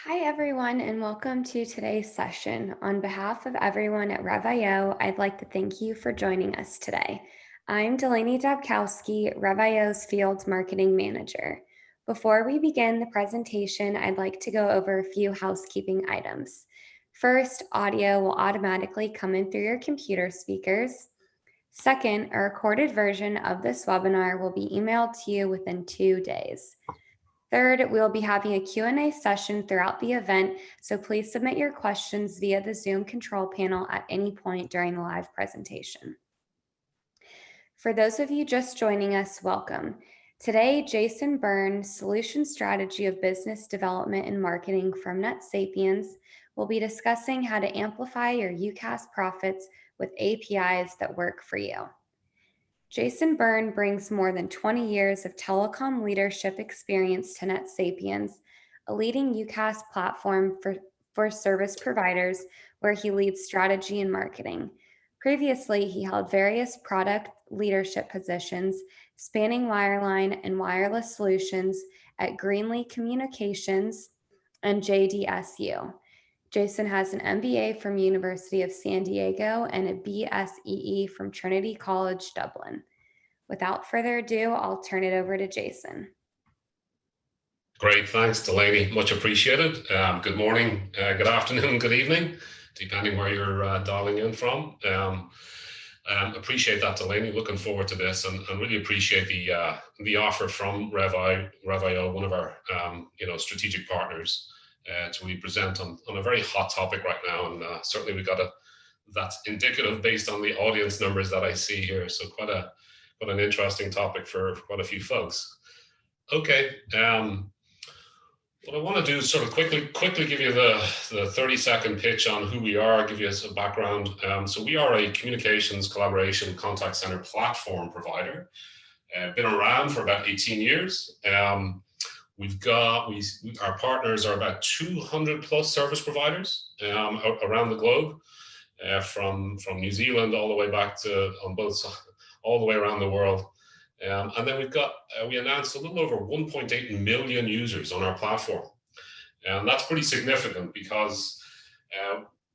Hi, everyone, and welcome to today's session. On behalf of everyone at Rev.io, I'd like to thank you for joining us today. I'm Delaney Dabkowski, Rev.io's Field Marketing Manager. Before we begin the presentation, I'd like to go over a few housekeeping items. First, audio will automatically come in through your computer speakers. Second, a recorded version of this webinar will be emailed to you within 2 days. Third, we'll be having a Q&A session throughout the event, so please submit your questions via the Zoom control panel at any point during the live presentation. For those of you just joining us, welcome. Today, Jason Byrne, Solution Strategy of Business Development and Marketing from NetSapiens, will be discussing how to amplify your UCaaS profits with APIs that work for you. Jason Byrne brings more than 20 years of telecom leadership experience to NetSapiens, a leading UCaaS platform for service providers where he leads strategy and marketing. Previously, he held various product leadership positions spanning wireline and wireless solutions at Greenlee Communications and JDSU. Jason has an MBA from University of San Diego and a BSEE from Trinity College, Dublin. Without further ado, I'll turn it over to Jason. Great, thanks, Delaney. Much appreciated. Good morning, good afternoon, good evening, depending where you're dialing in from. Appreciate that, Delaney. Looking forward to this, and really appreciate the offer from Rev.io, one of our strategic partners, to really present on a very hot topic right now. And certainly we got that's indicative based on the audience numbers that I see here. So quite an interesting topic for quite a few folks. Okay. What I want to do is sort of quickly give you the 30-second pitch on who we are, give you a background. So we are a communications, collaboration, contact center platform provider. Been around for about 18 years. Our partners are about 200 plus service providers around the globe, from New Zealand all the way back to all the way around the world. And then we announced a little over 1.8 million users on our platform. And that's pretty significant because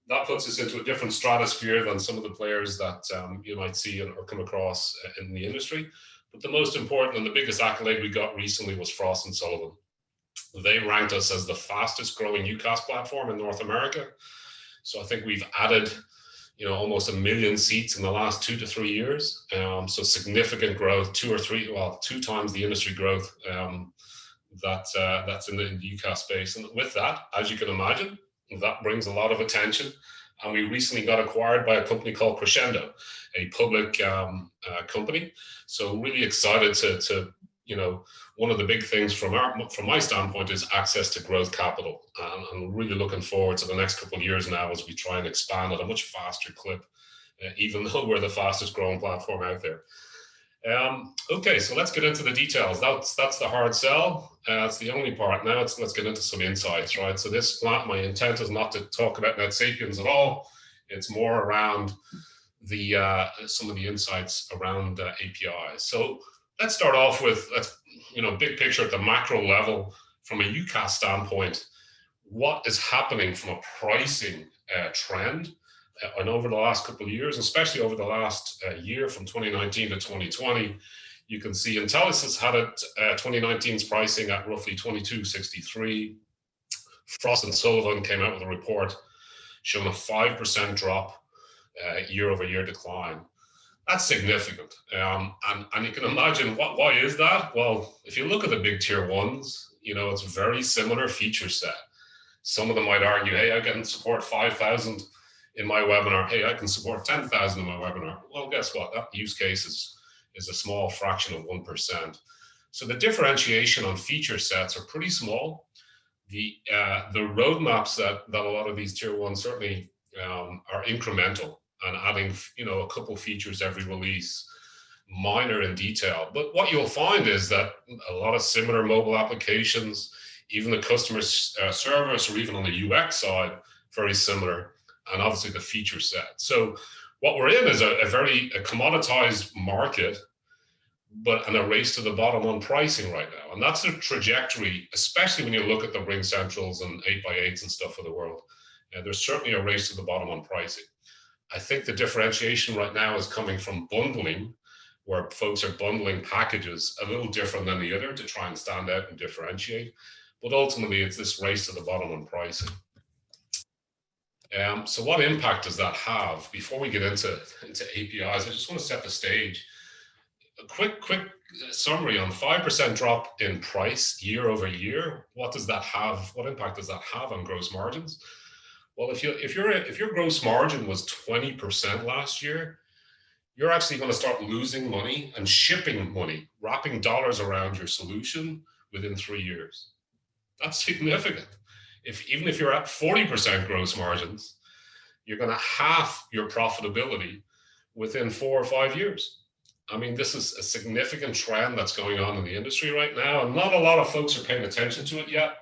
that puts us into a different stratosphere than some of the players that you might see or come across in the industry. But the most important and the biggest accolade we got recently was Frost & Sullivan. They ranked us as the fastest growing UCaaS platform in North America. So I think we've added almost 1 million seats in the last 2 to 3 years. So significant growth, 2 times the industry growth that's in the UCaaS space. And with that, as you can imagine, that brings a lot of attention. And we recently got acquired by a company called Crescendo, a public company. So really excited to one of the big things from my standpoint is access to growth capital. I'm really looking forward to the next couple of years now as we try and expand at a much faster clip, even though we're the fastest growing platform out there. Okay, so let's get into the details. That's the hard sell. That's the only part. Now let's get into some insights, right? So my intent is not to talk about NetSapiens at all. It's more around some of the insights around APIs. So let's start off with big picture at the macro level from a UCaaS standpoint. What is happening from a pricing trend? And over the last couple of years, especially over the last year from 2019 to 2020, you can see Intelisys had 2019's pricing at roughly $22.63. Frost & Sullivan came out with a report showing a 5% drop year-over-year decline. That's significant. And you can imagine why is that? Well, if you look at the big tier ones, it's a very similar feature set. Some of them might argue, hey, I can support 5,000 in my webinar. Hey, I can support 10,000 in my webinar. Well, guess what? That use case is a small fraction of 1%. So the differentiation on feature sets are pretty small. The roadmaps that a lot of these tier ones certainly are incremental and adding a couple features every release, minor in detail. But what you'll find is that a lot of similar mobile applications, even the customer service or even on the UX side, very similar, and obviously the feature set. So what we're in is a very commoditized market and a race to the bottom on pricing right now. And that's the trajectory, especially when you look at the Ring Centrals and 8x8s and stuff of the world. There's certainly a race to the bottom on pricing. I think the differentiation right now is coming from bundling, where folks are bundling packages a little different than the other to try and stand out and differentiate. But ultimately, it's this race to the bottom on pricing. So what impact does that have? Before we get into APIs, I just want to set the stage. A quick summary on 5% drop in price year over year. What does that have? What impact does that have on gross margins? Well, if your gross margin was 20% last year, you're actually going to start losing money and shipping money, wrapping dollars around your solution within 3 years. That's significant. Even if you're at 40% gross margins, you're going to halve your profitability within 4 or 5 years. I mean, this is a significant trend that's going on in the industry right now, and not a lot of folks are paying attention to it yet.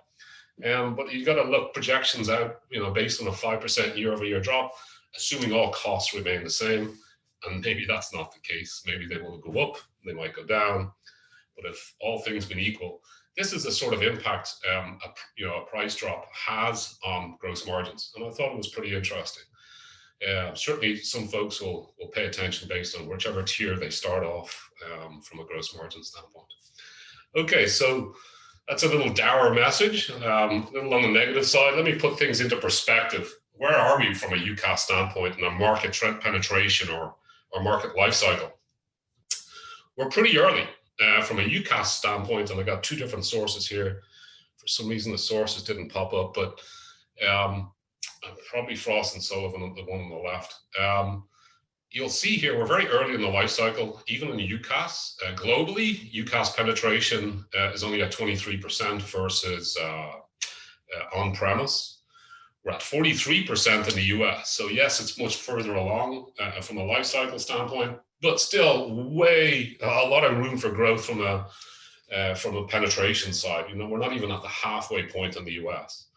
But you got to look projections out, based on a 5% year-over-year drop, assuming all costs remain the same. And maybe that's not the case. Maybe they will go up, they might go down. But if all things been equal, this is the sort of impact a price drop has on gross margins. And I thought it was pretty interesting. Certainly some folks will pay attention based on whichever tier they start off from a gross margin standpoint. Okay, so that's a little dour message, a little on the negative side. Let me put things into perspective. Where are we from a UCaaS standpoint in a market trend penetration or market life cycle? We're pretty early from a UCaaS standpoint, and I got 2 different sources here. For some reason, the sources didn't pop up, but probably Frost and Sullivan, the one on the left. You'll see here, we're very early in the life cycle, even in UCaaS. Globally, UCaaS penetration is only at 23% versus on-premise. We're at 43% in the US. So yes, it's much further along from a life cycle standpoint, but still a lot of room for growth from a penetration side. We're not even at the halfway point in the US.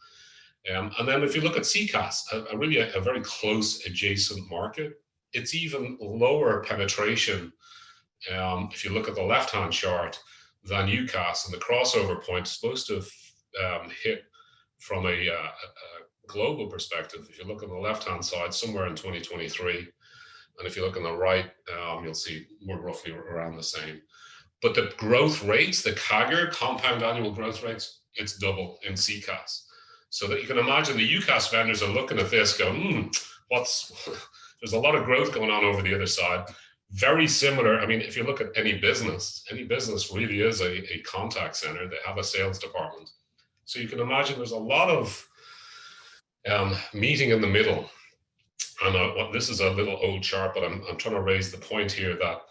And then if you look at CCaaS, a very close adjacent market, it's even lower penetration if you look at the left-hand chart than UCaaS, and the crossover point is supposed to hit from a global perspective. If you look on the left-hand side, somewhere in 2023, and if you look on the right, you'll see we're roughly around the same. But the growth rates, the CAGR, compound annual growth rates, it's double in CCaaS. So that you can imagine the UCaaS vendors are looking at this going, there's a lot of growth going on over the other side. Very similar. I mean, if you look at any business really is a contact center. They have a sales department. So you can imagine there's a lot of meeting in the middle. And this is a little old chart, but I'm trying to raise the point here that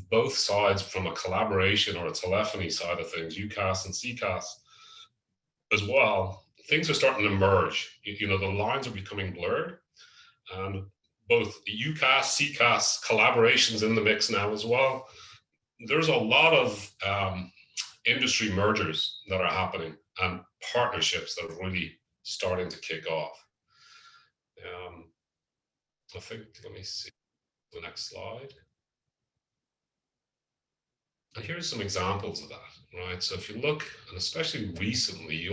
both sides, from a collaboration or a telephony side of things, UCaaS and CCaaS as well, things are starting to merge. The lines are becoming blurred. And both the UCaaS, CCaaS collaborations in the mix now as well. There's a lot of industry mergers that are happening and partnerships that are really starting to kick off. I think, let me see the next slide. And here's some examples of that, right? So if you look, and especially recently, you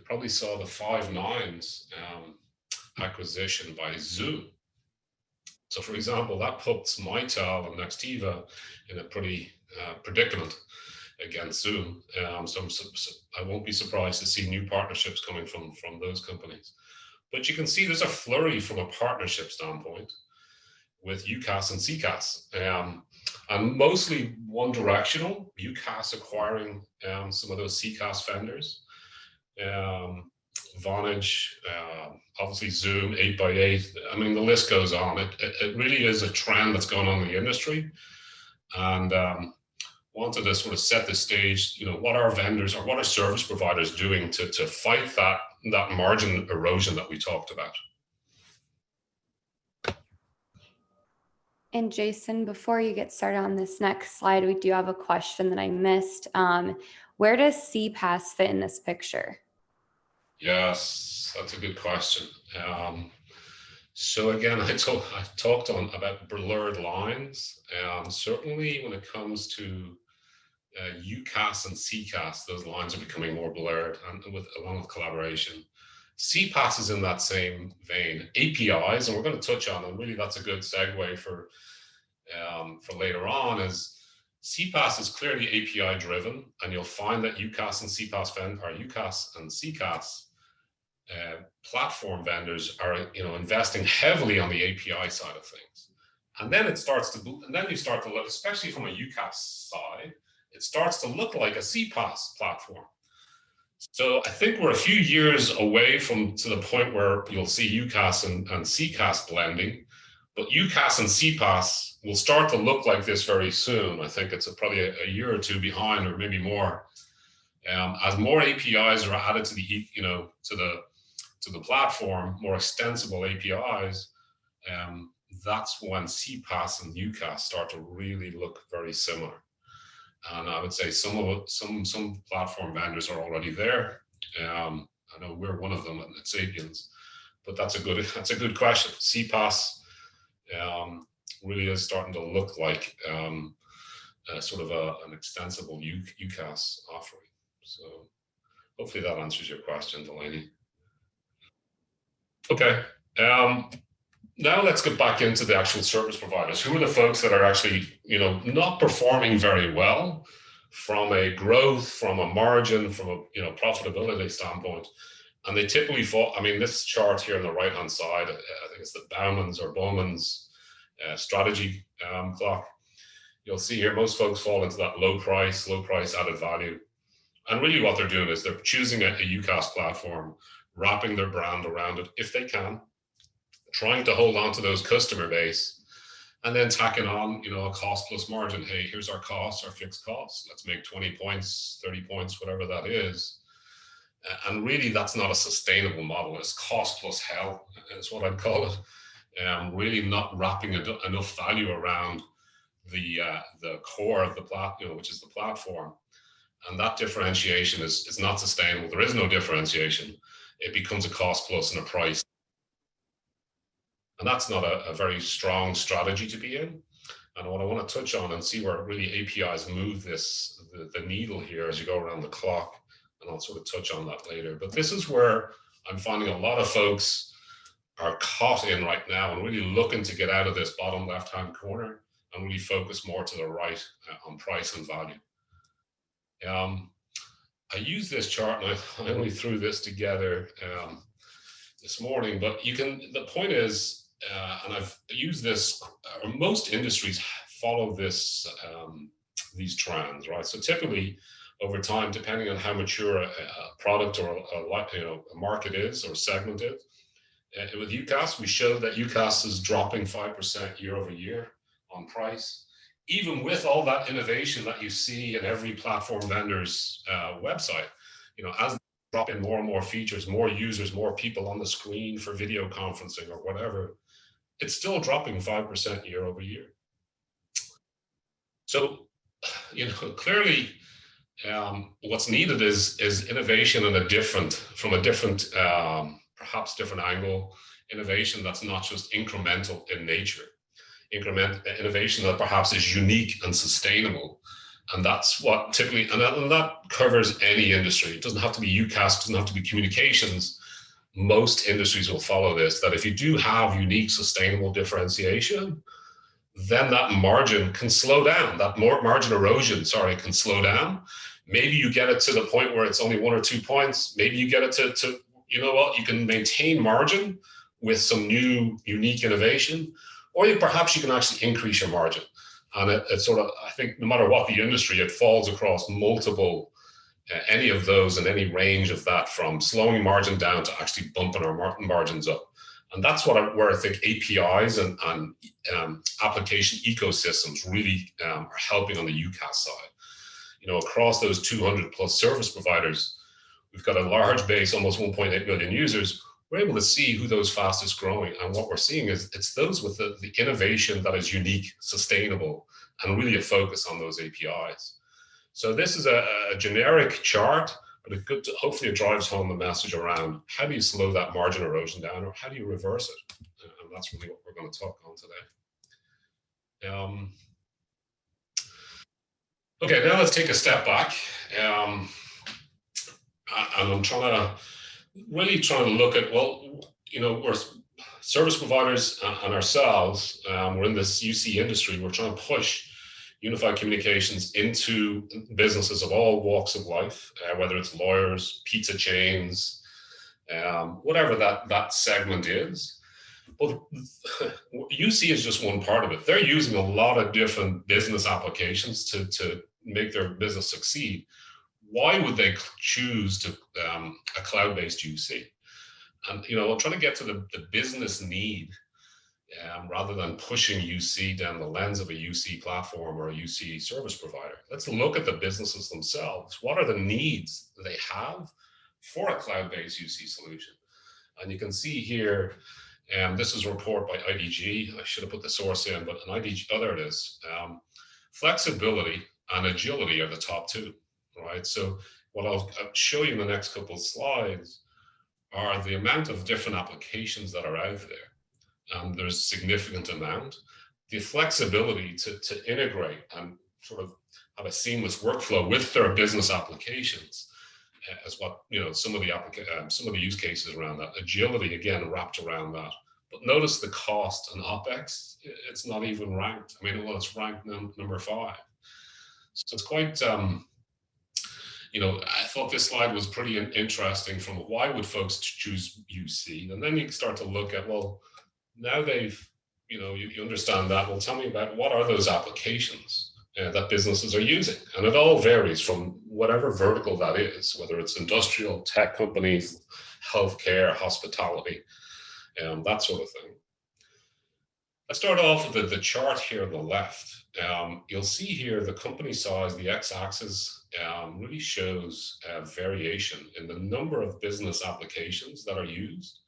probably saw the Five9's acquisition by Zoom. So for example, that puts Mitel and Nextiva in a pretty predicament against Zoom. So I won't be surprised to see new partnerships coming from those companies. But you can see there's a flurry from a partnership standpoint with UCaaS and CCaaS, and mostly one directional, UCaaS acquiring some of those CCaaS vendors. Vonage, obviously Zoom, 8x8. I mean, the list goes on. It really is a trend that's going on in the industry. And wanted to sort of set the stage, what are vendors or what are service providers doing to fight that margin erosion that we talked about. And Jason, before you get started on this next slide, we do have a question that I missed. Where does CPaaS fit in this picture? Yes, that's a good question. So again, I talked on about blurred lines. Certainly when it comes to UCaaS and CCaaS, those lines are becoming more blurred, and along with collaboration. CPaaS is in that same vein. APIs, and we're going to touch on, and really that's a good segue for later on, is CPaaS is clearly API driven, and you'll find that UCaaS and UCaaS and CCaaS platform vendors are investing heavily on the API side of things. And then it starts to, and then you start to look, especially from a UCaaS side, it starts to look like a CPaaS platform. So I think we're a few years away to the point where you'll see UCaaS and CCaaS blending, but UCaaS and CPaaS will start to look like this very soon. I think it's probably a year or two behind, or maybe more, as more APIs are added to the platform, more extensible APIs. That's when CPaaS and UCaaS start to really look very similar. And I would say some platform vendors are already there. I know we're one of them at NetSapiens, but that's a good question. CPaaS really is starting to look like sort of an extensible UCaaS offering. So hopefully that answers your question, Delaney. Okay. Now let's get back into the actual service providers. Who are the folks that are actually, not performing very well from a growth, from a margin, from a profitability standpoint? And they typically fall. I mean, this chart here on the right-hand side, I think it's the Bowman's strategy clock. You'll see here most folks fall into that low price added value. And really what they're doing is they're choosing a UCaaS platform, wrapping their brand around it if they can, trying to hold on to those customer base, and then tacking on, a cost plus margin. Hey, here's our costs, our fixed costs. Let's make 20 points, 30 points, whatever that is. And really, that's not a sustainable model. It's cost plus hell, is what I'd call it. Really not wrapping enough value around the core of the platform, which is the platform. And that differentiation is not sustainable. There is no differentiation. It becomes a cost plus and a price. And that's not a very strong strategy to be in. And what I want to touch on and see where really APIs move the needle here as you go around the clock, and I'll sort of touch on that later. But this is where I'm finding a lot of folks are caught in right now and really looking to get out of this bottom left-hand corner and really focus more to the right on price and value. I use this chart, and I only threw this together this morning, but the point is, and I've used this, most industries follow these trends, right? So typically over time, depending on how mature a product or a market is or segment is, with UCaaS, we showed that UCaaS is dropping 5% year over year on price, even with all that innovation that you see in every platform vendor's website. As they drop in more and more features, more users, more people on the screen for video conferencing or whatever, it's still dropping 5% year over year. So, clearly, what's needed is innovation from a different, perhaps different angle, innovation that's not just incremental in nature, innovation that perhaps is unique and sustainable. And that's what typically, and that covers any industry. It doesn't have to be UCaaS, it doesn't have to be communications. Most industries will follow this, that if you do have unique, sustainable differentiation, then that margin can slow down. That margin erosion, can slow down. Maybe you get it to the point where it's only 1 or 2 points. Maybe you get it to you can maintain margin with some new, unique innovation, or perhaps you can actually increase your margin. And it's sort of, I think, no matter what the industry, it falls across multiple, any of those and any range of that, from slowing margin down to actually bumping our margins up. And that's where I think APIs and application ecosystems really are helping on the UCaaS side. Across those 200 plus service providers, we've got a large base, almost 1.8 million users. We're able to see who those fastest growing. And what we're seeing is it's those with the innovation that is unique, sustainable, and really a focus on those APIs. So this is a generic chart, but hopefully it drives home the message around how do you slow that margin erosion down, or how do you reverse it? and that's really what we're going to talk on today. Okay, now let's take a step back. And I'm really trying to look at, well, we're service providers and ourselves, we're in this UC industry, we're trying to push unified communications into businesses of all walks of life, whether it's lawyers, pizza chains, whatever that segment is. But UC is just one part of it. They're using a lot of different business applications to make their business succeed. Why would they choose to a cloud-based UC? And I'll try to get to the business need rather than pushing UC down the lens of a UC platform or a UC service provider. Let's look at the businesses themselves. What are the needs that they have for a cloud-based UC solution? And you can see here, this is a report by IDG. I should have put the source in, but an IDG, oh, there it is. Flexibility and agility are the top two, right? So what I'll show you in the next couple of slides are the amount of different applications that are out there. And there's a significant amount. The flexibility to integrate and sort of have a seamless workflow with their business applications as what, some of the use cases around that. Agility, again, wrapped around that. But notice the cost and OpEx, it's not even ranked. I mean, well, it's ranked number 5. So it's quite, I thought this slide was pretty interesting from why would folks choose UC? And then you start to look at, well, now they've, you understand that. Well, tell me about what are those applications that businesses are using? And it all varies from whatever vertical that is, whether it's industrial, tech companies, healthcare, hospitality, that sort of thing. Let's start off with the chart here on the left. You'll see here the company size, the x-axis really shows variation in the number of business applications that are used.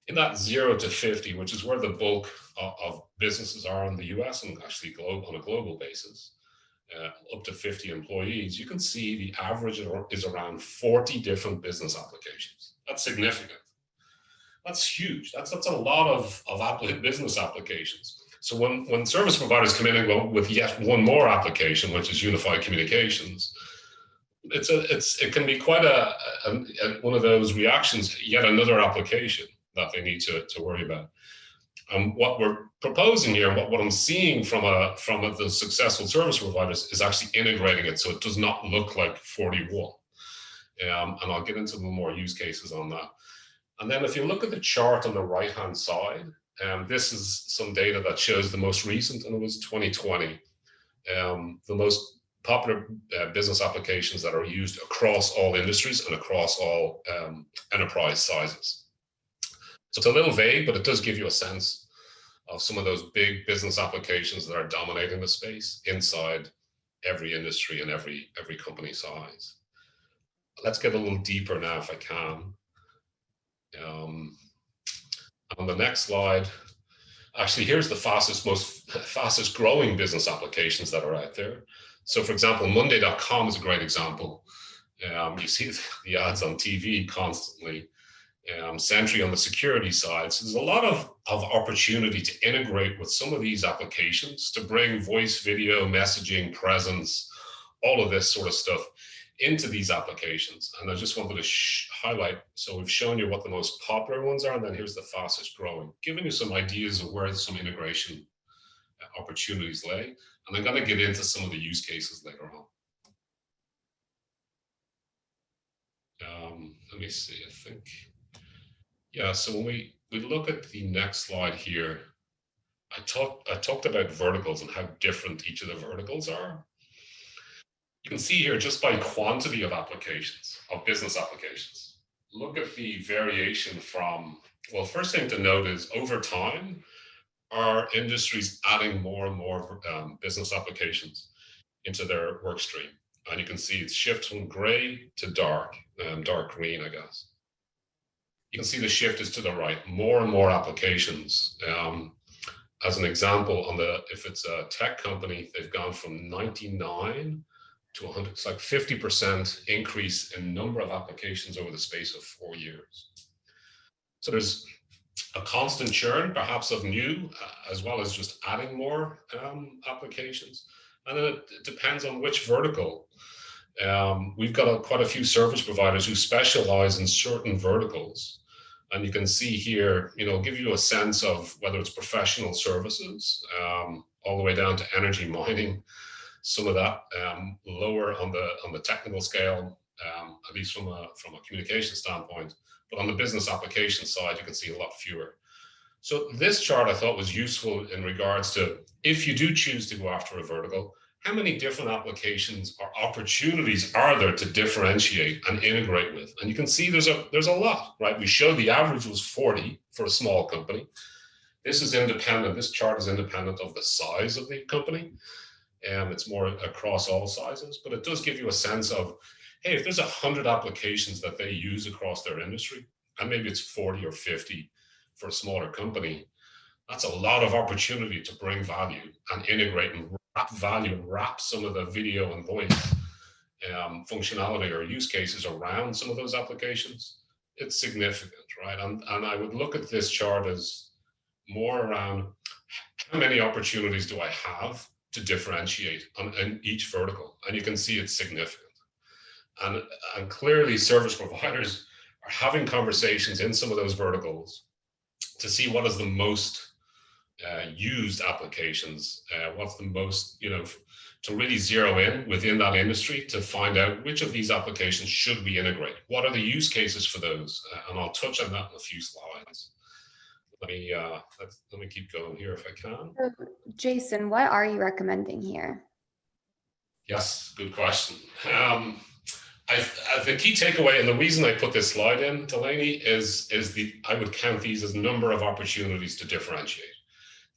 In that 0 to 50, which is where the bulk of businesses are in the US and actually on a global basis, up to 50 employees, you can see the average is around 40 different business applications. That's significant. That's huge. That's a lot of business applications. So when service providers come in and go with yet one more application, which is unified communications, it can be quite one of those reactions, yet another application that they need to worry about. What we're proposing here, what I'm seeing from the successful service providers is actually integrating it so it does not look like 41. And I'll get into a little more use cases on that. And then if you look at the chart on the right-hand side, this is some data that shows the most recent, and it was 2020, the most popular business applications that are used across all industries and across all enterprise sizes. So it's a little vague, but it does give you a sense of some of those big business applications that are dominating the space inside every industry and every company size. Let's get a little deeper now if I can. On the next slide, actually, here's the fastest growing business applications that are out there. So for example, Monday.com is a great example. You see the ads on TV constantly. Sentry on the security side. So there's a lot of opportunity to integrate with some of these applications to bring voice, video, messaging, presence, all of this sort of stuff into these applications. And I just wanted to highlight, so we've shown you what the most popular ones are, and then here's the fastest growing, giving you some ideas of where some integration opportunities lay. And I'm going to get into some of the use cases later on. Let me see, I think. Yeah, so when we look at the next slide here, I talked about verticals and how different each of the verticals are. You can see here just by quantity of applications, of business applications. Look at the variation from, well, first thing to note is over time, our industry's adding more and more business applications into their work stream. And you can see it shifts from gray to dark green, I guess. You can see the shift is to the right, more and more applications. As an example, if it's a tech company, they've gone from 99 to 100. It's like 50% increase in number of applications over the space of 4 years. So there's a constant churn, perhaps of new, as well as just adding more applications. And then it depends on which vertical. We've got quite a few service providers who specialize in certain verticals. And you can see here, give you a sense of whether it's professional services, all the way down to energy mining, some of that lower on the technical scale, at least from a communication standpoint. But on the business application side, you can see a lot fewer. So this chart I thought was useful in regards to, if you do choose to go after a vertical, how many different applications or opportunities are there to differentiate and integrate with? And you can see there's a lot, right? We showed the average was 40 for a small company. This is independent. This chart is independent of the size of the company. It's more across all sizes, but it does give you a sense of, hey, if there's 100 applications that they use across their industry, and maybe it's 40 or 50 for a smaller company, that's a lot of opportunity to bring value and integrate and wrap value and wrap some of the video and voice functionality or use cases around some of those applications. It's significant, right? And I would look at this chart as more around how many opportunities do I have to differentiate in each vertical, and you can see it's significant. And clearly service providers are having conversations in some of those verticals to see what is the most used applications, what's the most, to really zero in within that industry to find out which of these applications should we integrate. What are the use cases for those? And I'll touch on that in a few slides. Let me keep going here if I can. So, Jason, what are you recommending here? Yes, good question. The key takeaway, and the reason I put this slide in, Delaney, is I would count these as number of opportunities to differentiate.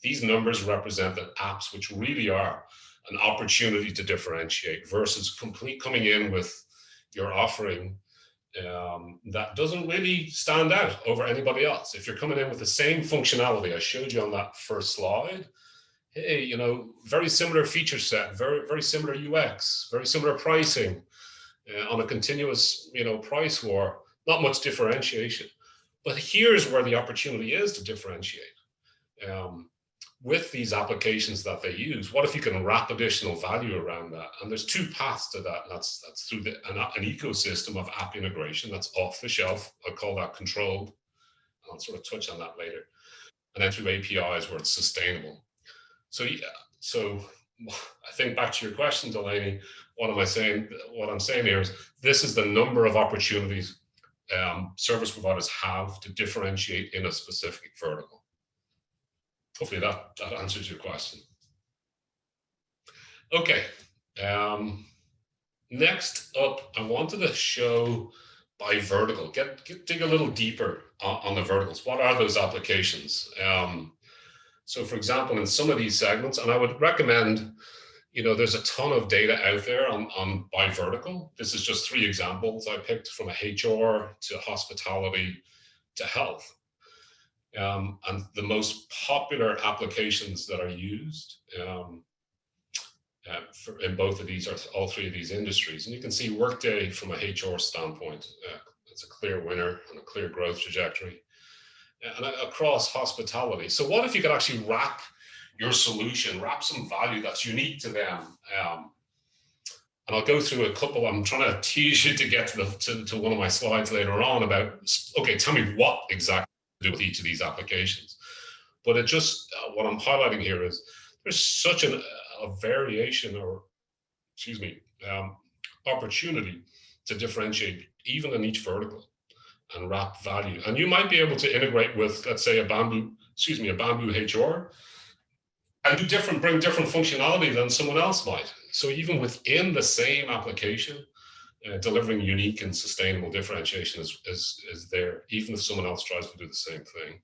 These numbers represent the apps which really are an opportunity to differentiate versus coming in with your offering that doesn't really stand out over anybody else. If you're coming in with the same functionality I showed you on that first slide, hey, very similar feature set, very, very similar UX, very similar pricing, on a continuous, price war, not much differentiation. But here's where the opportunity is to differentiate. With these applications that they use, what if you can wrap additional value around that? And there's two paths to that. And that's through an ecosystem of app integration that's off the shelf. I call that controlled. I'll sort of touch on that later. And then through APIs where it's sustainable. So I think back to your question, Delaney, what I'm saying here is this is the number of opportunities service providers have to differentiate in a specific vertical. Hopefully that answers your question. Okay. Next up, I wanted to show by vertical, dig a little deeper on the verticals. What are those applications? So for example, in some of these segments, and I would recommend, there's a ton of data out there on by vertical. This is just 3 examples I picked from a HR to hospitality to health. And the most popular applications that are used in both of these, are all 3 of these industries. And you can see Workday from a HR standpoint, it's a clear winner and a clear growth trajectory. And across hospitality. So what if you could actually wrap your solution, wrap some value that's unique to them? And I'll go through a couple. I'm trying to tease you to get to one of my slides later on about, okay, tell me what exactly to do with each of these applications. But it just, what I'm highlighting here is there's such a variation opportunity to differentiate even in each vertical and wrap value. And you might be able to integrate with, let's say, a Bamboo HR, and bring different functionality than someone else might. So even within the same application, delivering unique and sustainable differentiation is there, even if someone else tries to do the same thing.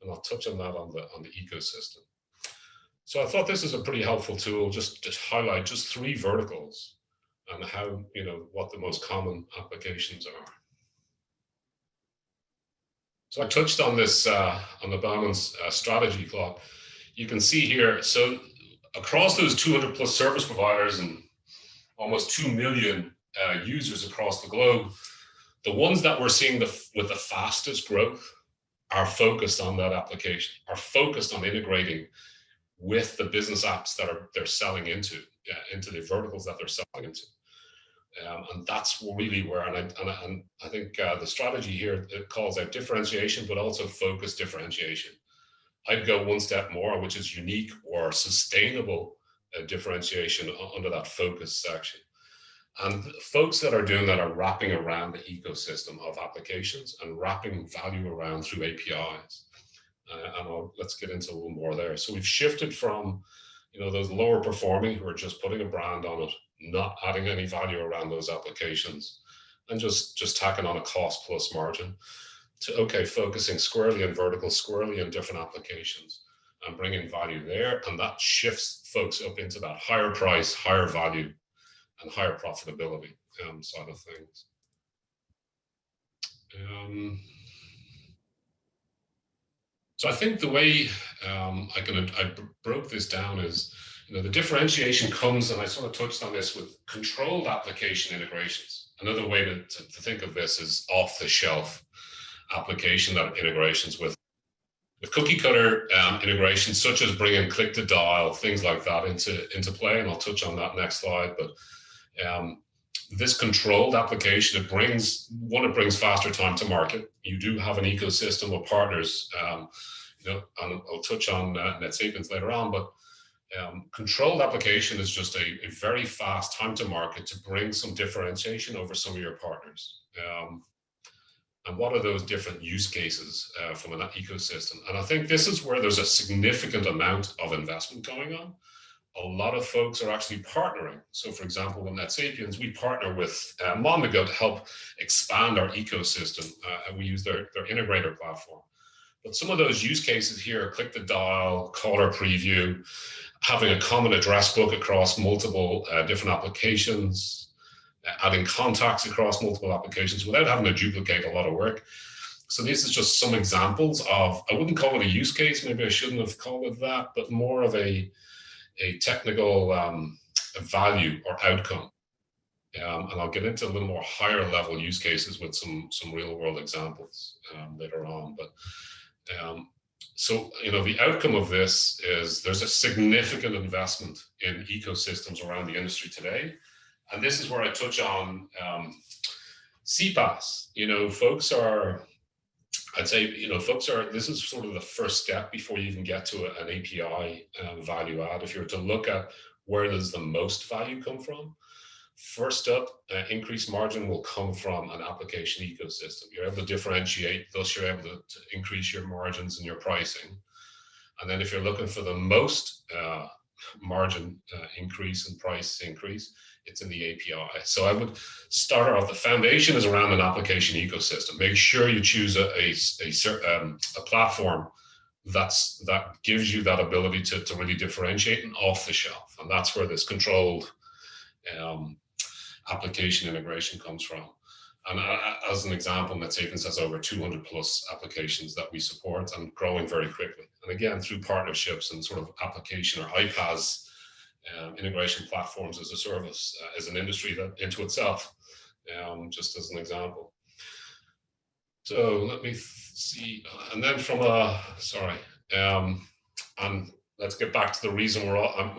And I'll touch on that on the ecosystem. So I thought this is a pretty helpful tool just to highlight just 3 verticals and how, what the most common applications are. So I touched on this on the Bauman's strategy clock. You can see here, so across those 200 plus service providers and almost 2 million users across the globe, the ones that we're seeing with the fastest growth are focused on that application, are focused on integrating with the business apps that they're selling into the verticals that they're selling into. And that's really where, and I think the strategy here, it calls out differentiation, but also focus differentiation. I'd go one step more, which is unique or sustainable differentiation under that focus section. And folks that are doing that are wrapping around the ecosystem of applications and wrapping value around through APIs. Let's get into a little more there. So we've shifted from, those lower performing who are just putting a brand on it, not adding any value around those applications, and just tacking on a cost plus margin, to focusing squarely in verticals, squarely in different applications, and bringing value there. And that shifts folks up into that higher price, higher value, and higher profitability side of things. So I think the way I broke this down is, the differentiation comes, and I sort of touched on this, with controlled application integrations. Another way to think of this is off-the-shelf application that integrations with cookie cutter integrations, such as bringing click to dial, things like that into play. And I'll touch on that next slide. But this controlled application, it brings faster time to market. You do have an ecosystem of partners, and I'll touch on NetSapiens later on, but controlled application is just a very fast time to market to bring some differentiation over some of your partners. And what are those different use cases from an ecosystem? And I think this is where there's a significant amount of investment going on. A lot of folks are actually partnering. So for example, with NetSapiens, we partner with Mondigo to help expand our ecosystem, and we use their integrator platform. But some of those use cases here, click to dial, caller preview, having a common address book across multiple different applications, adding contacts across multiple applications without having to duplicate a lot of work. So this is just some examples of, I wouldn't call it a use case, maybe I shouldn't have called it that, but more of a technical value or outcome. And I'll get into a little more higher level use cases with some real world examples later on. But so, the outcome of this is there's a significant investment in ecosystems around the industry today. And this is where I touch on CPaaS. Folks are, I'd say, this is sort of the first step before you even get to an API value add. If you were to look at where does the most value come from, first up, increased margin will come from an application ecosystem. You're able to differentiate, thus you're able to increase your margins and your pricing. And then if you're looking for the most margin increase and price increase, it's in the API. So I would start off, the foundation is around an application ecosystem. Make sure you choose a platform that gives you that ability to really differentiate and off the shelf. And that's where this controlled application integration comes from. And as an example, NetSapiens has over 200 plus applications that we support and growing very quickly. And again, through partnerships and sort of application or iPaaS integration platforms as a service, as an industry that into itself, just as an example. So let me see, and then from and let's get back to the reason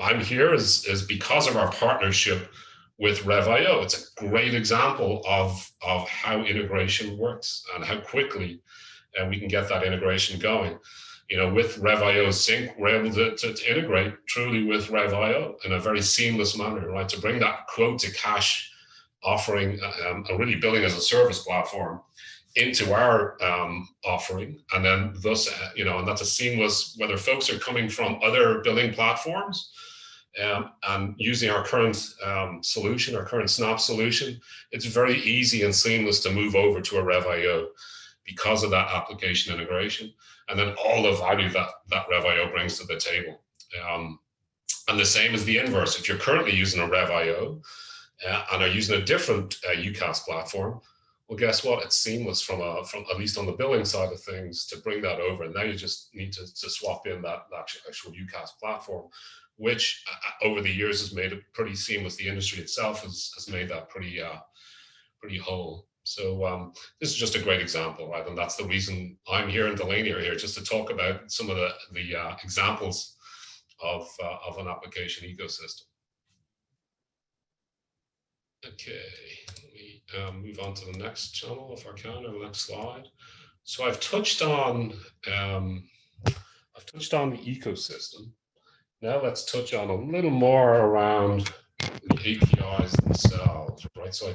I'm here is because of our partnership with Rev.io. It's a great example of how integration works and how quickly we can get that integration going. With Rev.io Sync, we're able to integrate truly with Rev.io in a very seamless manner, right? To bring that quote to cash offering and really billing as a service platform into our offering. And then thus, and that's a seamless, whether folks are coming from other billing platforms and using our current solution, our current Snap solution, it's very easy and seamless to move over to a Rev.io because of that application integration, and then all the value that Rev.io brings to the table. And the same as the inverse. If you're currently using a Rev.io and are using a different UCaaS platform, well, guess what? It's seamless from at least on the billing side of things to bring that over. And now you just need to swap in that actual UCaaS platform, which over the years has made it pretty seamless. The industry itself has made that pretty whole. So this is just a great example, right? And that's the reason I'm here and Delaney are here, just to talk about some of the examples of an application ecosystem. Okay, let me move on to the next channel if I can, or the next slide. So I've touched on the ecosystem. Now let's touch on a little more around the APIs themselves, right? So,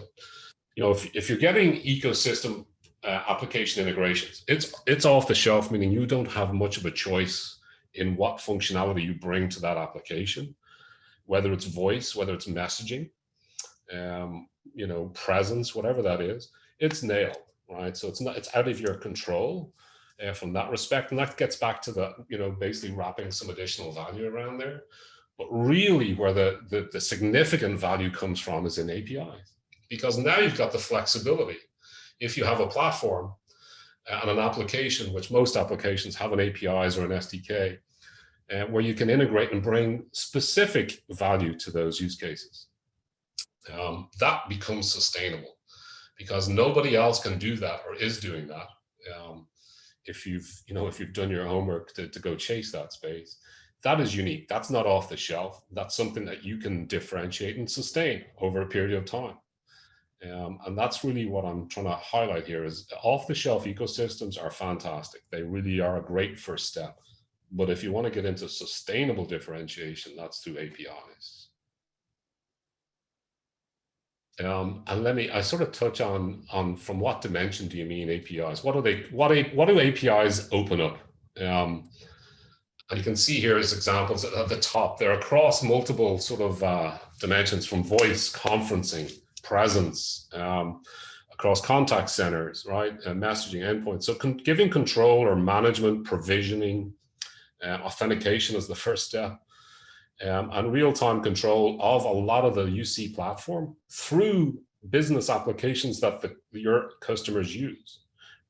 if you're getting ecosystem application integrations, it's off the shelf, meaning you don't have much of a choice in what functionality you bring to that application, whether it's voice, whether it's messaging, presence, whatever that is, it's nailed, right? So it's out of your control from that respect. And that gets back to the, basically wrapping some additional value around there. But really where the significant value comes from is in APIs, because now you've got the flexibility. If you have a platform and an application, which most applications have an APIs or an SDK, where you can integrate and bring specific value to those use cases. That becomes sustainable, because nobody else can do that or is doing that. If you've done your homework to go chase that space, that is unique. That's not off the shelf. That's something that you can differentiate and sustain over a period of time. And that's really what I'm trying to highlight here is off the shelf ecosystems are fantastic. They really are a great first step. But if you want to get into sustainable differentiation, that's through APIs. And I sort of touch on from what dimension do you mean APIs? What do APIs open up? And you can see here as examples at the top, they're across multiple sort of dimensions, from voice, conferencing, presence, across contact centers, right? Messaging endpoints. So giving control or management, provisioning, authentication is the first step. And real-time control of a lot of the UC platform through business applications that your customers use,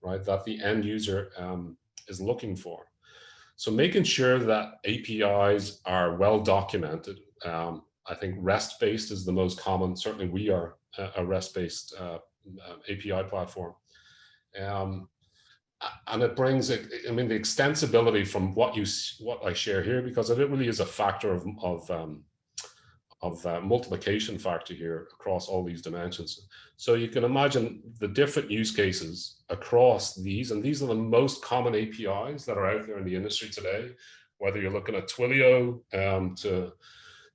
right? That the end user is looking for. So making sure that APIs are well documented. I think REST-based is the most common. Certainly we are a REST-based API platform. And it brings, the extensibility from what I share here, because it really is a factor of multiplication factor here across all these dimensions. So you can imagine the different use cases across these, and these are the most common APIs that are out there in the industry today, whether you're looking at Twilio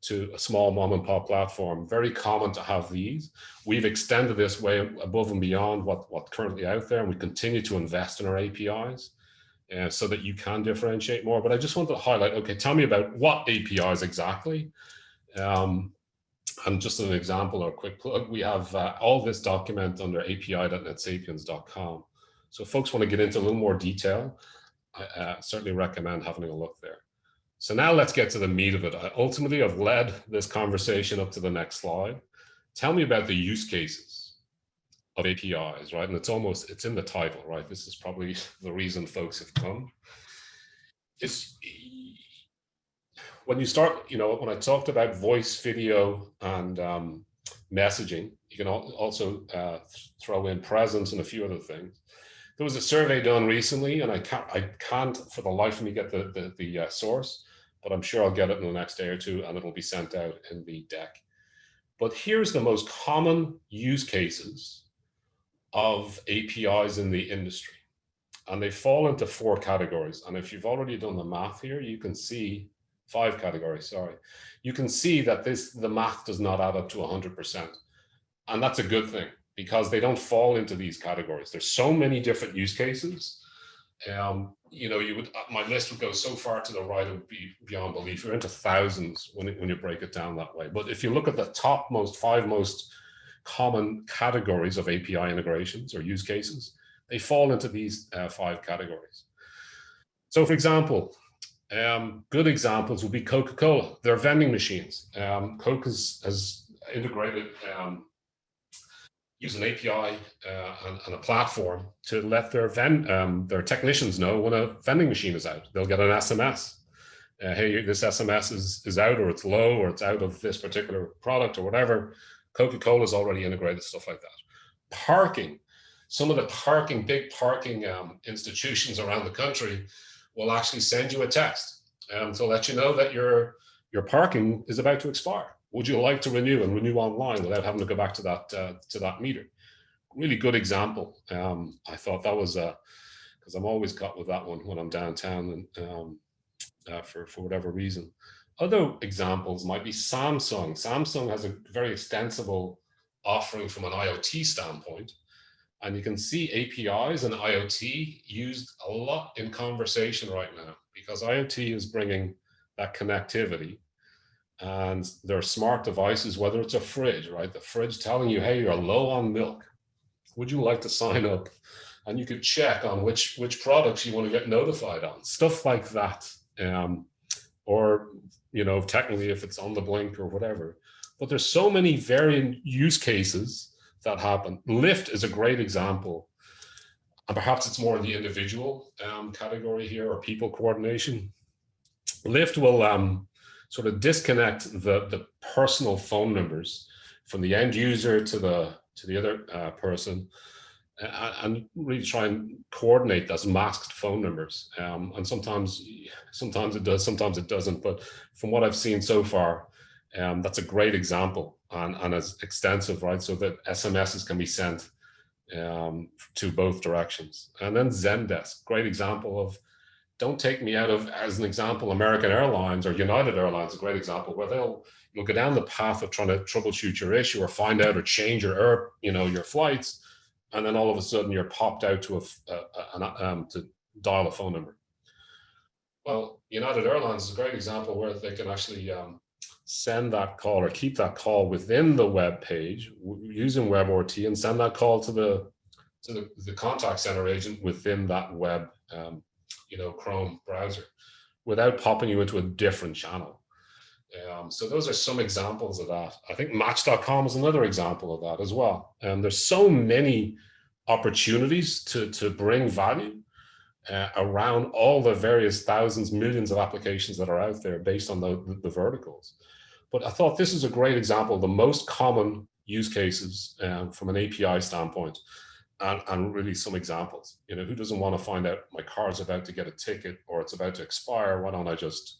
to a small mom and pop platform, very common to have these. We've extended this way above and beyond what currently out there, and we continue to invest in our APIs so that you can differentiate more. But I just wanted to highlight, okay, tell me about what APIs exactly. And just an example or a quick plug, we have all this document under api.netsapiens.com. So if folks want to get into a little more detail, I certainly recommend having a look there. So now let's get to the meat of it. Ultimately, I've led this conversation up to the next slide. Tell me about the use cases of APIs, right? And it's in the title, right? This is probably the reason folks have come. When you start, when I talked about voice, video, and messaging, you can also throw in presence and a few other things. There was a survey done recently, and I can't for the life of me get the source, but I'm sure I'll get it in the next day or two, and it'll be sent out in the deck. But here's the most common use cases of APIs in the industry, and they fall into 4 categories. And if you've already done the math here, you can see 5 categories, sorry. You can see that the math does not add up to 100%. And that's a good thing, because they don't fall into these categories. There's so many different use cases. My list would go so far to the right, it would be beyond belief. You're into thousands when you break it down that way. But if you look at the top 5 most common categories of API integrations or use cases, they fall into these 5 categories. So for example, good examples would be Coca-Cola, their vending machines. Coke has integrated, use an API and a platform to let their technicians know when a vending machine is out. They'll get an SMS. Hey, this SMS is out, or it's low, or it's out of this particular product or whatever. Coca-Cola has already integrated stuff like that. Parking. some of the big parking institutions around the country will actually send you a text to let you know that your parking is about to expire. Would you like to renew and renew online without having to go back to that meter? Really good example. I thought that was because I'm always caught with that one when I'm downtown and for whatever reason. Other examples might be Samsung. Samsung has a very extensible offering from an IoT standpoint. And you can see APIs and IoT used a lot in conversation right now because IoT is bringing that connectivity and there are smart devices, whether it's a fridge, right? The fridge telling you, hey, you're low on milk. Would you like to sign up? And you could check on which products you want to get notified on, stuff like that. Or, technically if it's on the blink or whatever. But there's so many varying use cases that happen. Lyft is a great example. And perhaps it's more in the individual category here or people coordination. Lyft will sort of disconnect the personal phone numbers from the end user to the other person and really try and coordinate those masked phone numbers. And sometimes it does, sometimes it doesn't. But from what I've seen so far, that's a great example and as extensive, right? So that SMSs can be sent to both directions. And then Zendesk, great example of, don't take me out of, as an example, American Airlines or United Airlines, a great example where you'll go down the path of trying to troubleshoot your issue or find out or change your your flights. And then all of a sudden you're popped out to to dial a phone number. Well, United Airlines is a great example where they can actually send that call or keep that call within the web page using WebRT and send that call to the contact center agent within that web, Chrome browser without popping you into a different channel. So those are some examples of that. I think Match.com is another example of that as well. There's so many opportunities to bring value around all the various thousands, millions of applications that are out there based on the verticals. But I thought this is a great example of the most common use cases from an API standpoint. And really some examples. Who doesn't want to find out my car's about to get a ticket or it's about to expire? Why don't I just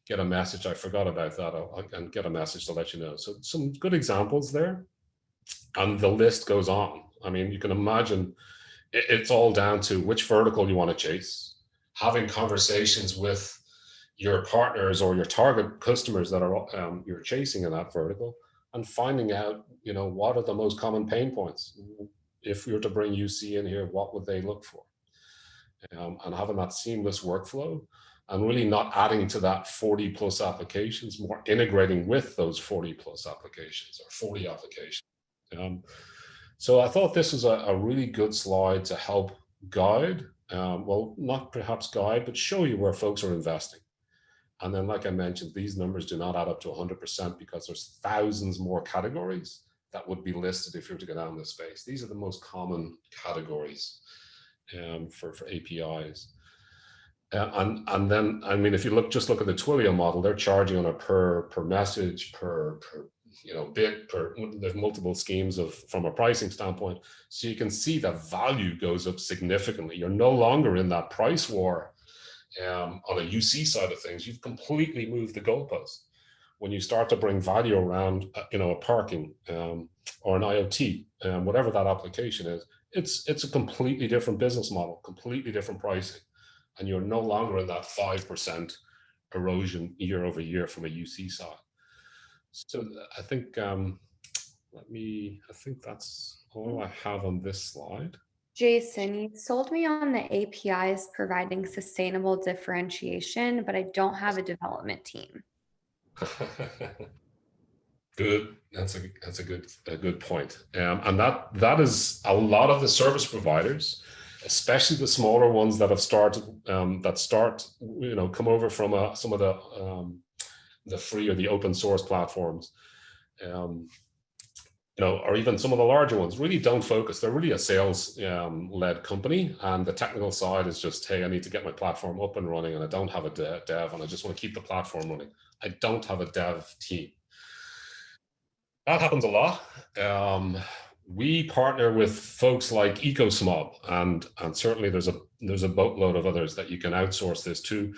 get a message? I forgot about that. And get a message to let you know. So some good examples there. And the list goes on. I mean, you can imagine it's all down to which vertical you want to chase, having conversations with your partners or your target customers that are you're chasing in that vertical, and finding out, what are the most common pain points. If we were to bring UC in here, what would they look for? And having that seamless workflow and really not adding to that 40 plus applications, more integrating with those 40 plus applications or 40 applications. So I thought this was a really good slide to help guide, well, not perhaps guide, but show you where folks are investing. And then, like I mentioned, these numbers do not add up to 100% because there's thousands more categories that would be listed if you were to go down this space. These are the most common categories for APIs. And then, I mean, if you just look at the Twilio model, they're charging on a per message, per bit, there's multiple schemes from a pricing standpoint. So you can see the value goes up significantly. You're no longer in that price war on a UC side of things. You've completely moved the goalpost. When you start to bring value around, a parking or an IoT, whatever that application is, it's a completely different business model, completely different pricing, and you're no longer in that 5% erosion year over year from a UC side. So I think I think that's all I have on this slide. Jason, you sold me on the APIs providing sustainable differentiation, but I don't have a development team. Good. That's a good point. And that is a lot of the service providers, especially the smaller ones that have started come over from some of the free or the open source platforms, or even some of the larger ones really don't focus. They're really a sales led company, and the technical side is just, hey, I need to get my platform up and running, and I don't have a dev, and I just want to keep the platform running. I don't have a dev team. That happens a lot. We partner with folks like EcoSmob, and certainly there's a boatload of others that you can outsource this to.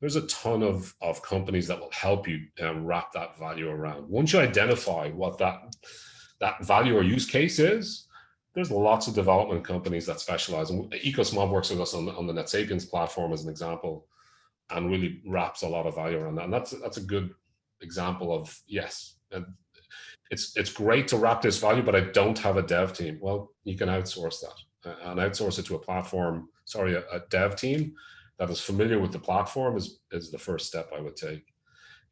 There's a ton of companies that will help you wrap that value around. Once you identify what that value or use case is, there's lots of development companies that specialize. And EcoSmob works with us on the NetSapiens platform as an example, and really wraps a lot of value around that. And that's a good example of, yes, it's great to wrap this value, but I don't have a dev team. Well, you can outsource that and outsource it to a platform, sorry, a dev team that is familiar with the platform is the first step I would take.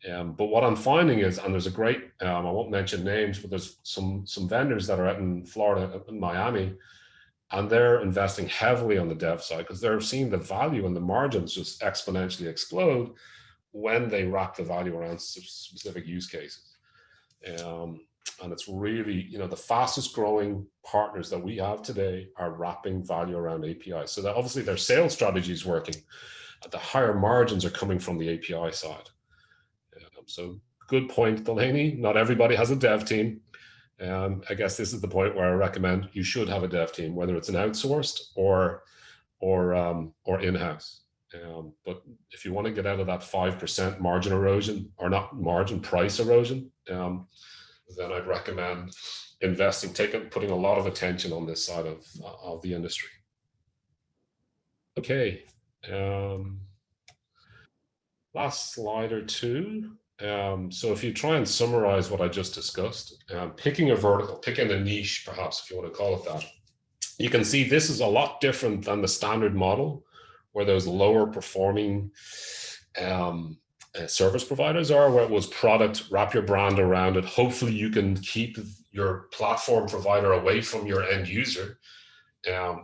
But what I'm finding is, and there's a great, I won't mention names, but there's some vendors that are out in Florida, in Miami, and they're investing heavily on the dev side because they're seeing the value and the margins just exponentially explode when they wrap the value around specific use cases. And it's really, the fastest growing partners that we have today are wrapping value around APIs. So that obviously their sales strategy is working. The higher margins are coming from the API side. So good point, Delaney. Not everybody has a dev team. I guess this is the point where I recommend you should have a dev team, whether it's an outsourced or in-house. But if you want to get out of that 5% margin erosion, or not margin, price erosion, then I'd recommend putting a lot of attention on this side of the industry. Okay. Last slide or two. So if you try and summarize what I just discussed, picking a vertical, picking a niche, perhaps, if you want to call it that, you can see this is a lot different than the standard model where those lower performing service providers are, where it was product, wrap your brand around it. Hopefully you can keep your platform provider away from your end user,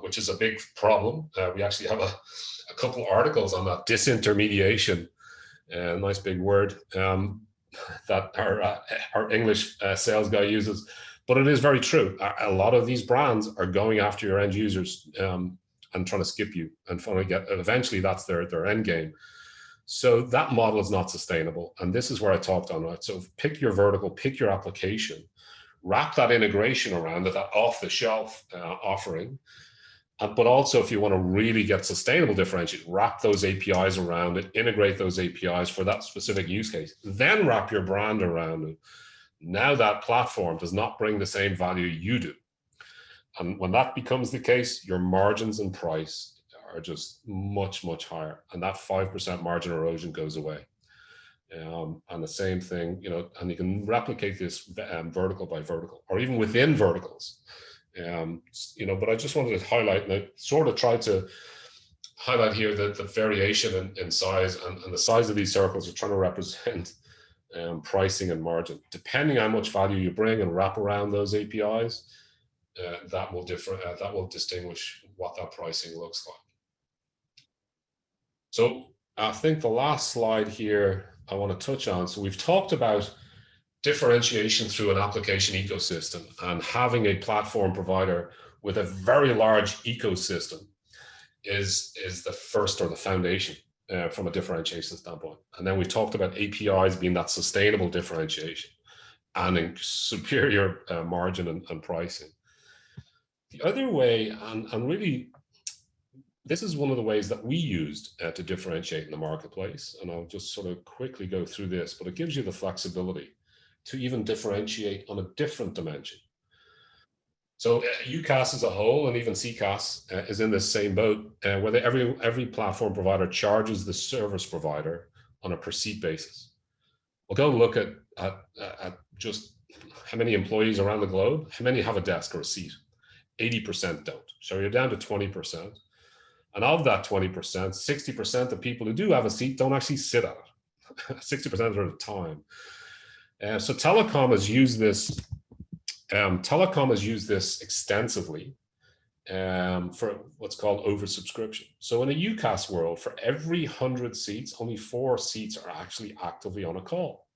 which is a big problem. We actually have a couple articles on that, disintermediation. Nice big word that our English sales guy uses, but it is very true. A lot of these brands are going after your end users and trying to skip you, and eventually that's their end game. So that model is not sustainable, and this is where I talked on, right? So pick your vertical, pick your application, wrap that integration around it, that off-the-shelf offering. But also, if you want to really get sustainable differentiation, wrap those APIs around it, integrate those APIs for that specific use case, then wrap your brand around it. Now that platform does not bring the same value you do. And when that becomes the case, your margins and price are just much, much higher. And that 5% margin erosion goes away. And the same thing, and you can replicate this vertical by vertical, or even within verticals. But I just wanted to highlight, and I sort of tried to highlight here that the variation in size and the size of these circles are trying to represent pricing and margin. Depending on how much value you bring and wrap around those APIs, that will distinguish what that pricing looks like. So I think the last slide here I want to touch on. So we've talked about differentiation through an application ecosystem, and having a platform provider with a very large ecosystem is the first, or the foundation from a differentiation standpoint. And then we've talked about APIs being that sustainable differentiation and superior margin and pricing. The other way, and really, this is one of the ways that we used to differentiate in the marketplace, and I'll just sort of quickly go through this, but it gives you the flexibility to even differentiate on a different dimension. So UCaaS as a whole, and even CCaaS is in this same boat, where every platform provider charges the service provider on a per seat basis. We'll go look at just how many employees around the globe, how many have a desk or a seat. 80% don't. So you're down to 20%. And of that 20%, 60% of people who do have a seat don't actually sit at it. 60% are at a time. So telecom has used this. Telecom has used this extensively for what's called oversubscription. So in a UCaaS world, for every 100 seats, only 4 seats are actually actively on a call.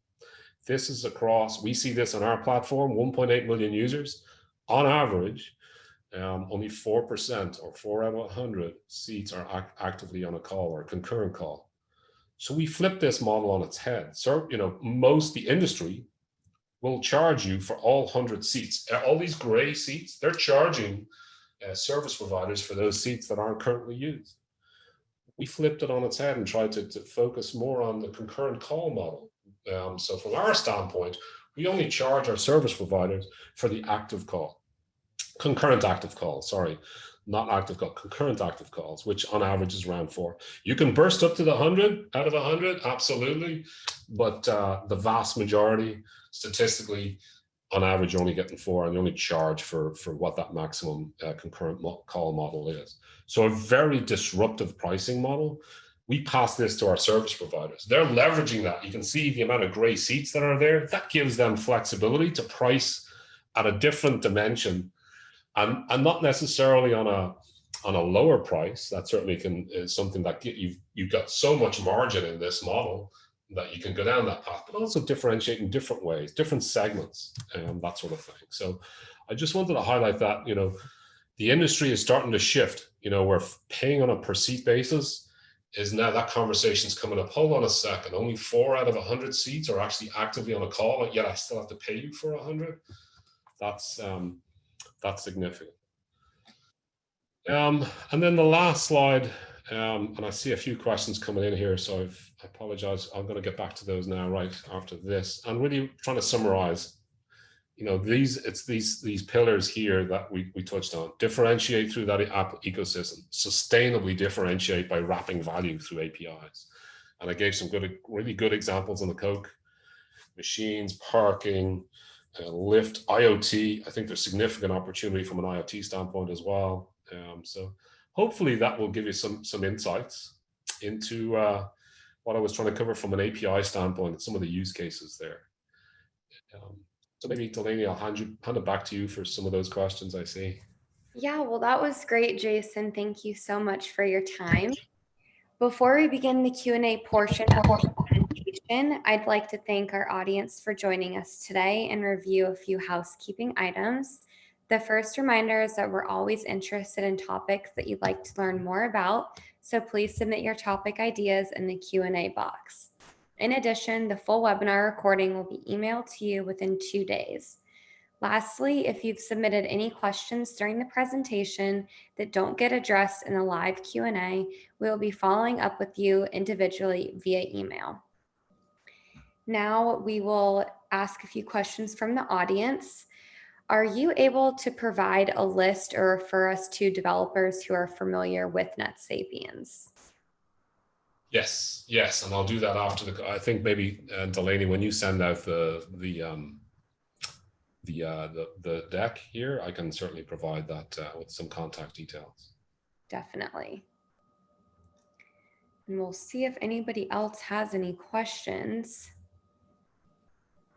This is across. We see this on our platform, 1.8 million users. On average, only 4%, or 4 out of 100 seats are actively on a call or a concurrent call. So we flip this model on its head. So, the industry will charge you for all 100 seats. All these gray seats, they're charging service providers for those seats that aren't currently used. We flipped it on its head and tried to focus more on the concurrent call model. So from our standpoint, we only charge our service providers for the active call, concurrent active calls, sorry, not active call, concurrent active calls, which on average is around 4. You can burst up to the 100 out of 100, absolutely, but the vast majority, statistically, on average, you're only getting 4, and you only charge for what that maximum concurrent call model is. So a very disruptive pricing model. We pass this to our service providers. They're leveraging that. You can see the amount of gray seats that are there. That gives them flexibility to price at a different dimension, and not necessarily on a lower price. That certainly is something that you've got so much margin in this model that you can go down that path, but also differentiate in different ways, different segments, and that sort of thing. So I just wanted to highlight that, the industry is starting to shift, where paying on a per seat basis is now, that conversation's coming up. Hold on a second, only 4 out of 100 seats are actually actively on a call, yet I still have to pay you for 100. That's significant. And then the last slide, and I see a few questions coming in here, so I apologize. I'm going to get back to those now right after this. And really trying to summarize, these pillars here that we touched on. Differentiate through that app ecosystem. Sustainably differentiate by wrapping value through APIs. And I gave some really good examples on the Coke, machines, parking, Lyft, IoT. I think there's significant opportunity from an IoT standpoint as well. So hopefully that will give you some insights into what I was trying to cover from an API standpoint and some of the use cases there. So maybe Delaney, I'll hand it back to you for some of those questions I see. Yeah, well, that was great, Jason. Thank you so much for your time. Before we begin the Q&A portion of the presentation, I'd like to thank our audience for joining us today and review a few housekeeping items. The first reminder is that we're always interested in topics that you'd like to learn more about, so please submit your topic ideas in the Q&A box. In addition, the full webinar recording will be emailed to you within 2 days. Lastly, if you've submitted any questions during the presentation that don't get addressed in the live Q&A, we will be following up with you individually via email. Now we will ask a few questions from the audience. Are you able to provide a list or refer us to developers who are familiar with NetSapiens? Yes, and I'll do that after I think maybe Delaney, when you send out the deck here, I can certainly provide that with some contact details. Definitely. And we'll see if anybody else has any questions.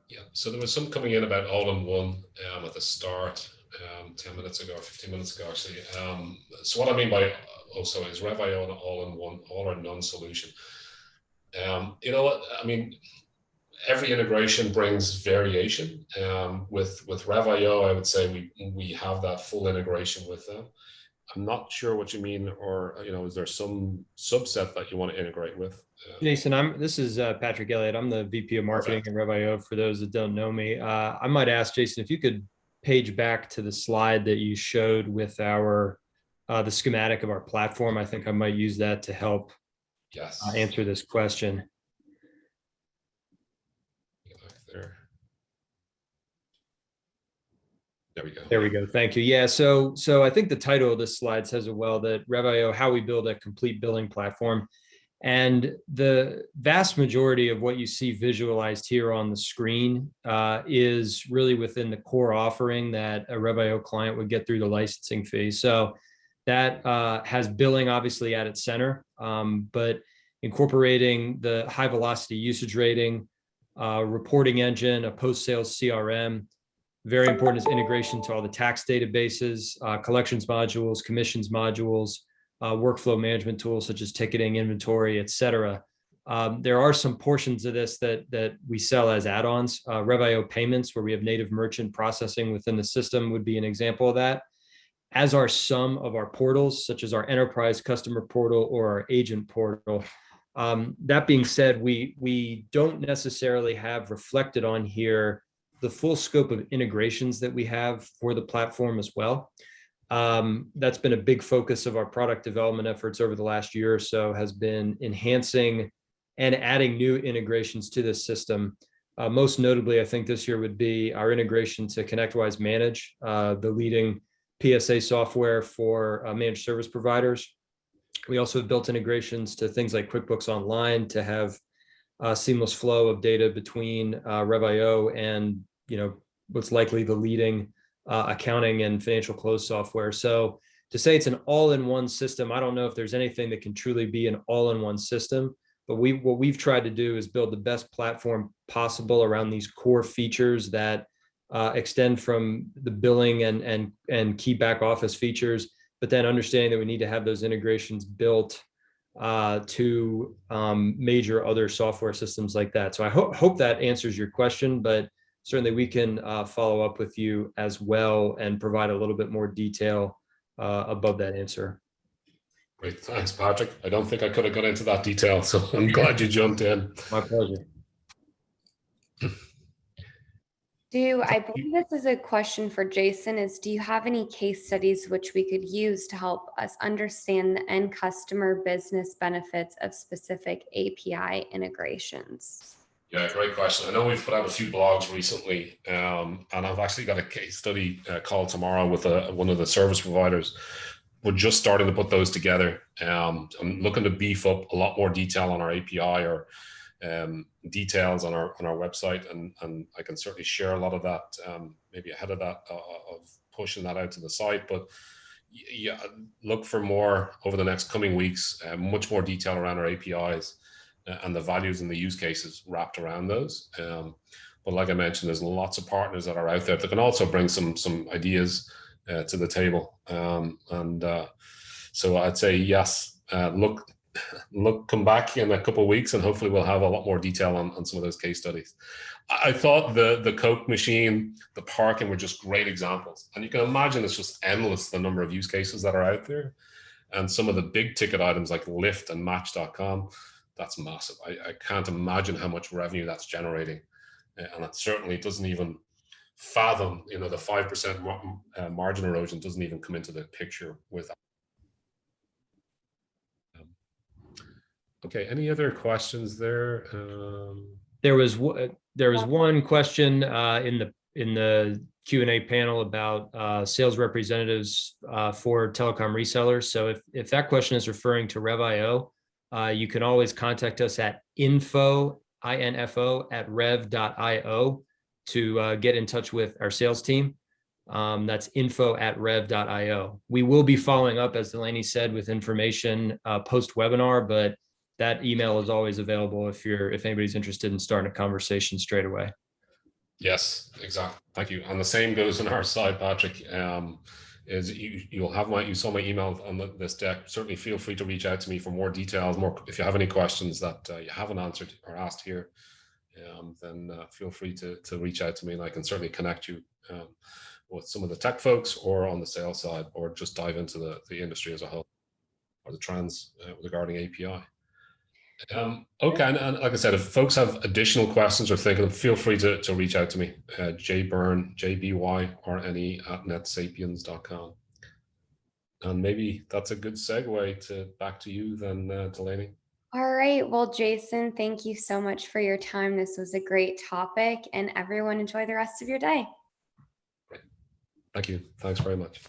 Yeah, so there was some coming in about all-in-one at the start, 10 minutes ago, or 15 minutes ago, actually. So what I mean by also is Rev.io an all-in-one, all or none solution. You know what, I mean, every integration brings variation. With Rev.io, I would say we have that full integration with them. I'm not sure what you mean, or is there some subset that you want to integrate with? Jason, this is Patrick Elliott. I'm the VP of Marketing at Rev.io. For those that don't know me, I might ask Jason if you could page back to the slide that you showed with our the schematic of our platform. I think I might use that to help answer this question. There we go. There we go. Thank you. Yeah. So I think the title of this slide says it well, that Rev.io, how we build a complete billing platform. And the vast majority of what you see visualized here on the screen is really within the core offering that a Rev.io client would get through the licensing fee. So that has billing obviously at its center, but incorporating the high velocity usage rating, reporting engine, a post-sales CRM. Very important is integration to all the tax databases, collections modules, commissions modules, workflow management tools such as ticketing, inventory, et cetera. There are some portions of this that we sell as add-ons. Rev.io payments, where we have native merchant processing within the system, would be an example of that, as are some of our portals, such as our enterprise customer portal or our agent portal. That being said, we don't necessarily have reflected on here the full scope of integrations that we have for the platform as well. That's been a big focus of our product development efforts over the last year or so, has been enhancing and adding new integrations to this system. Most notably, I think this year would be our integration to ConnectWise Manage, the leading PSA software for managed service providers. We also have built integrations to things like QuickBooks Online to have a seamless flow of data between Rev.io and what's likely the leading accounting and financial close software. So to say it's an all-in-one system, I don't know if there's anything that can truly be an all-in-one system. But what we've tried to do is build the best platform possible around these core features that extend from the billing and key back office features, but then understanding that we need to have those integrations built to major other software systems like that. So I hope that answers your question, but certainly we can follow up with you as well and provide a little bit more detail above that answer. Great, thanks, Patrick. I don't think I could have got into that detail, so I'm glad you jumped in. My pleasure. I believe this is a question for Jason, do you have any case studies which we could use to help us understand the end customer business benefits of specific API integrations? Yeah, great question. I know we've put out a few blogs recently, and I've actually got a case study call tomorrow with one of the service providers. We're just starting to put those together. I'm looking to beef up a lot more detail on our API or details on our website, and I can certainly share a lot of that maybe ahead of that of pushing that out to the site. But yeah, look for more over the next coming weeks, much more detail around our APIs and the values and the use cases wrapped around those. But like I mentioned, there's lots of partners that are out there that can also bring some ideas to the table. So I'd say yes, come back in a couple of weeks and hopefully we'll have a lot more detail on some of those case studies. I thought the Coke machine, the parking were just great examples. And you can imagine it's just endless, the number of use cases that are out there. And some of the big ticket items like Lyft and Match.com, that's massive. I can't imagine how much revenue that's generating. And it certainly doesn't even fathom, the 5% margin erosion doesn't even come into the picture with that. Okay, any other questions there? There was one question in the Q&A panel about sales representatives for telecom resellers. So if that question is referring to Rev.io, you can always contact us at info at Rev.io to get in touch with our sales team. That's info at Rev.io. We will be following up, as Delaney said, with information post-webinar, but that email is always available if anybody's interested in starting a conversation straight away. Yes, exactly. Thank you. And the same goes on our side, Patrick. Is you saw my email on this deck. Certainly feel free to reach out to me for more details, if you have any questions that you haven't answered or asked here, then feel free to reach out to me, and I can certainly connect you with some of the tech folks or on the sales side, or just dive into the industry as a whole or the trends regarding API. Okay, and like I said, if folks have additional questions or thinking, feel free to reach out to me, Byrne, JBYRNE at NetSapiens.com. And maybe that's a good segue back to you then, Delaney. All right. Well, Jason, thank you so much for your time. This was a great topic, and everyone enjoy the rest of your day. Great. Thank you. Thanks very much.